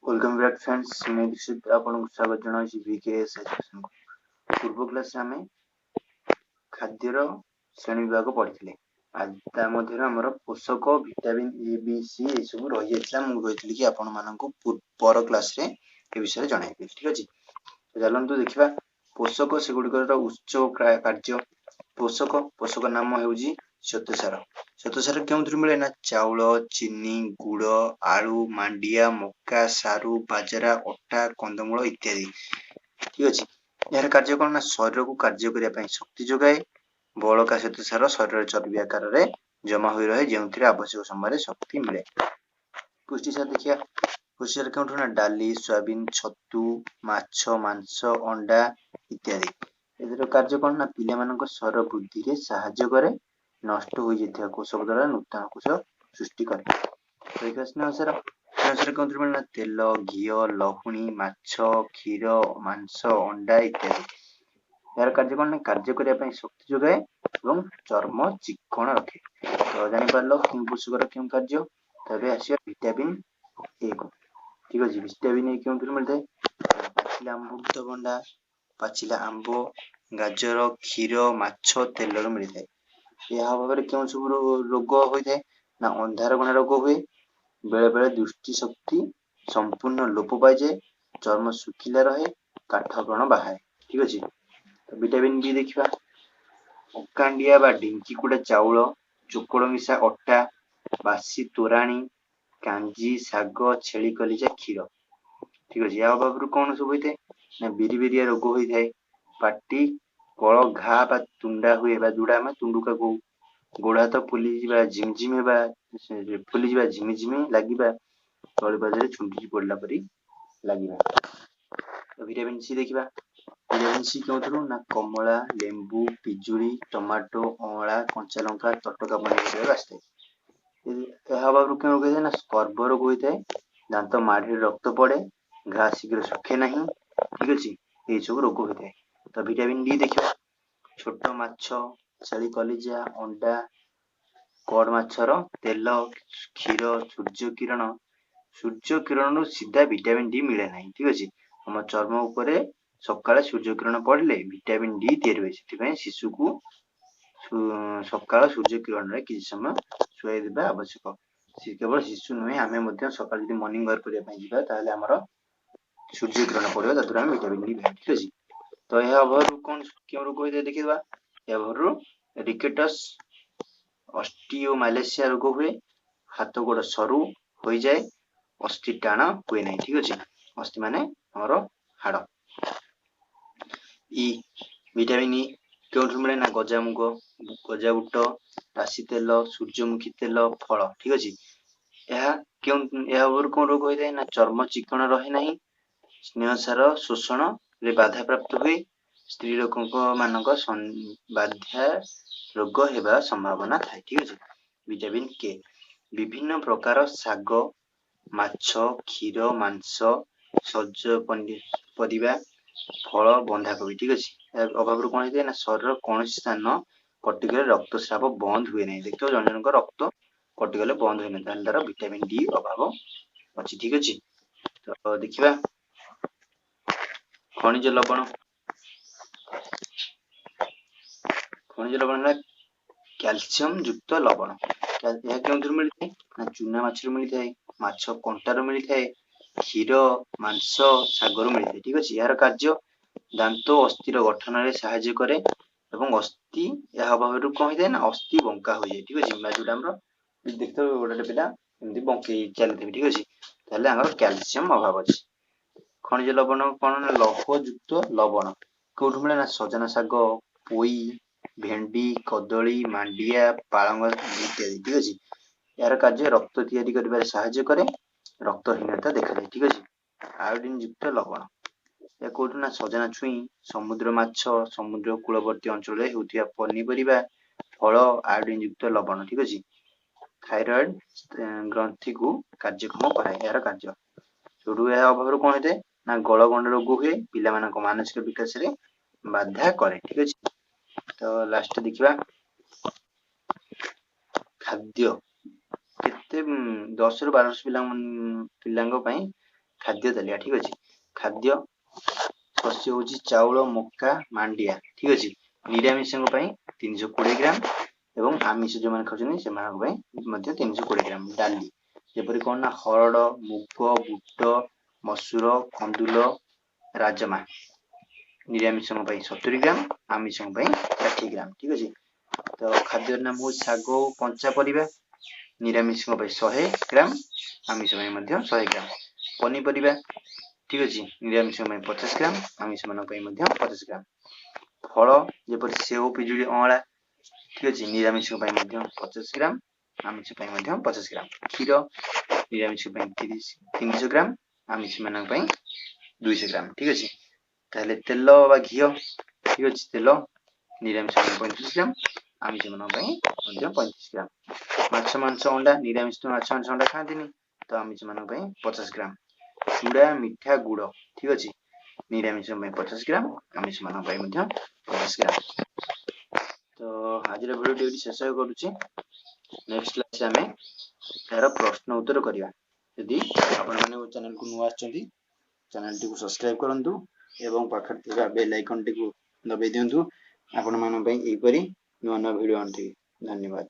Welcome back friends मैं दीक्षित आपको स्वागत जनाऊँ वीकेएस एजुकेशन को पूर्व क्लास रे आमे खाद्यर श्रेणी विभाग पढ़ी ता मध्य आमर पोषक विटामिन ए बी सी ये सब रही जाता मुझे कही कि आपण मानक पर क्लास रे ए विषय जनइबी ठीक अच्छे। चलतु देखा पोषक से गुड़िकर उच्च कार्य पोषक पोषक नाम हूँ श्वेतसार श्वेतसार क्यों मिले ना चाउल चीनी गुड़ आलू मांडिया मक्का सारू बाजरा अटा कंदमूल इत्यादि ठीक अच्छे। यार कार्य कौन ना शरीर को कार्य करने शक्ति जोगाए बड़का श्वेतसार शरीर चर्बी आकार में जमा हो रहे जो आवश्यक समय शक्ति मिले। पुष्टिसार देखिए पुष्टिसार क्यों ना डाली सोयाबीन छतु माछ मांस अंडा इत्यादि एकर कार्य कौन ना पिला मानक शरीर वृद्धि रे सहायता करे नष्ट हो जाता कोषक द्वारा नूतन कोष सृष्टि करे। देखिए स्नेहसार स्नेहसार क्यों मिले तेल घी लहुणी माछ क्षीर मांस अंडा इत्यादि यार कार्य कौन ना कार्य करने शक्ति जोगाए और चर्म चिक्कण रखे। तो जापार क्यों पोषकर क्यों कार्य तबे आस विटामिन ए को ठीक अच्छे। विटामिन ए क्यों मिलता है पाचिला आंब अमृतभंडा पाचिला आंब गाजर क्षीर माछ तेल मिलता है। यह अभाव क्यों सब रोग होता है ना अंधार कोणा रोग हुए बेले बेले दृष्टि शक्ति संपूर्ण लोप पाई जाए चर्म सुखिला रहे काठ कण बाहाए ठीक अच्छे। तो विटामिन बी देखा अकांडिया बा ढिंकी कुड़ा चाउल चोकड़ मिशा अटा बासी तोराणी कांजी शाग छेली कलिजा क्षीर ठीक अच्छे। या अभाव कौन सब होता है ना बिरिबिरिया रोग होता है पाटी कल घा बा तुंडा हुए बा जुड़ा में तुंडुका को गोड़ हाथ फुली झिमझिम फुली झिमिझिमी लगे तलिबाज छुंटी पड़ा परी लगे। विटामिन सी देखा विटामिन सी क्यों ना कमला लेंबू पिजुड़ी टमाटो अँला कंचा लंका तटका पनीपरिया आसता है। अभाव क्यों रोग होता है ना स्कर्भ रोग होता है दांत माढ़ी रक्त पड़े घा शीघ्र सुखे ना ठीक अच्छे ये सब रोग होता है। तो विटामिन डी देखा छोट माछ छेली कलिजा अंडा कड माछर तेल क्षीर सूर्य किरण सीधा विटामिन डी मिले ना ठीक अच्छे। आम चर्म उपर सकाଳେ सूर्य किरण पड़े विटामिन डी तैयारी हुए से शिशु को सकाळ सूर्य किरण रे किसी समय शुआई देवा आवश्यक। केवल शिशु नुहे आम सकाल जो मर्निंग वर्क करने आमर सूर्य किरण पड़ो तथा विटामिन डी ठीक अच्छे। तो यह अभाव कौन क्यों रोग होता है देखा यह अभाव रिकेटस ऑस्टियोमालेशिया रोग हुए हाथ गोड़ सरू हो जाए अस्थि टाण हुए ना ठीक अच्छे। अस्थि माने हमर हाड़। ई विटामिन ई क्यों मिले ना गजामुग गजा बुट राशि तेल सूर्यमुखी तेल फल ठीक अच्छे। यह कौन रोग होता है ना चर्म चिकन रहे ना स्नेहसार शोषण रे बाधा प्राप्त हुए स्त्री लोक मानक बाध्या रोग हेबा संभावना थाए ठीक अच्छे। विटामिन के विभिन्न प्रकार शाग माछ क्षीर मांस सज परिबा फल बंधाकोबी ठीक अच्छे। अभाव कौन होता है ना शरीर कौन स्थान कटिगले रक्तस्राव बंद हुए ना देखो जन जन रक्त कटिगले बंद हुए ना तार विटामिन डी अभाव अच्छी ठीक अच्छे। तो देखा खनिज लवण कैल्शियम युक्त लवण यह क्यों मिलता है ना चूना माछर मिलता है माछ कंटार मिलता है क्षीर मांस सागर मिलता है ठीक अच्छे। यार कार्य दांत अस्थिर गठन में साहाय्य करे एवं अस्थि यह अभाव कौन होता है ना अस्थि बंका हो जाए ठीक अच्छे। जोटा देखते गोटे पिला एमती बंकई चलते ठीक अच्छे कैल्शियम अभाव अच्छे। खनिज लवण कौन ना लौह युक्त लवण कौटू मिले ना सजना शाग पोई भेंडी कदली मांडिया पालंग इत्यादि ठीक अच्छे। यार कार्य रक्त तैयारी कर साहाय्य करे रक्तहीनता देखा जाए ठीक अच्छे। आयोडीन युक्त लवण या कौटू ना सजना छुई समुद्र माछ समुद्र कूलवर्ती अंचल होता पनीपरिया फल आयोडीन युक्त लवण ठीक अच्छे। थायरॉइड ग्रंथि को कार्यक्षम कराए यार कार्य छोटू यह अभाव कौन होता है ना गलगंड रोग हुए पिला मानसिक विकास रे बाधा करे ठीक अच्छे। तो लास्ट देखा खाद्य केते 10 ରୁ 12 पिला खाद्य तालिका ठीक अछि खाद्य शस्य होची चाउल मक्का मांडिया ठीक अछि निरामिष पई 320 ग्राम एवं आमिष जो मान खाउछन सेमान पई मध्ये 320 ग्राम डाली जेपरि कोन ना हरड मुग बुट मसूर कंदुल राजमा निरामिष पई 70 ग्राम आमिष पई 60 ग्राम ठीक अछि तो खाद्य नाम हो सागो कंचा परिबा निरामिष पई 100 ग्राम आमिष पई मध्ये 100 ग्राम पनीपरिबा ठीक अछि निरामिष पई 50 ग्राम आमिष मन पई मध्ये 50 ग्राम फल जेपरि सेव पिजुली अळा ठीक अछि निरामिष पई मध्ये 50 ग्राम आमिष पई मध्ये 50 ग्राम क्षीर निरामिष पई 300 ग्राम आमिष मन पई 200 ग्राम ठीक अछि ताले तेल बा घियो ठीक अछि तेल निरामिष पई 35 ग्राम आमिष मन पई मध्ये 35 ग्राम माछ मांस अंडा निरामिष माछ मांस अंडा खांतिनी तो आमिष मन पई 50 ग्राम चूड़ा मिठा गुड़ ठीक अछि निरामिष पई 50 ग्राम आमिष मन पई मध्ये 50 ग्राम तो आज भिडियो शेष करूची नेक्स्ट क्लास में तार प्रश्न उत्तर करिया यदि आपण माने चैनल को नुआ आछंती चैनल टी को सब्सक्राइब करंतु एवं पाखर थिबा बेल आइकन टी को दबाई दियंतु आपण मान पई एपरी नुआ नुआ वीडियो आनथि धन्यवाद।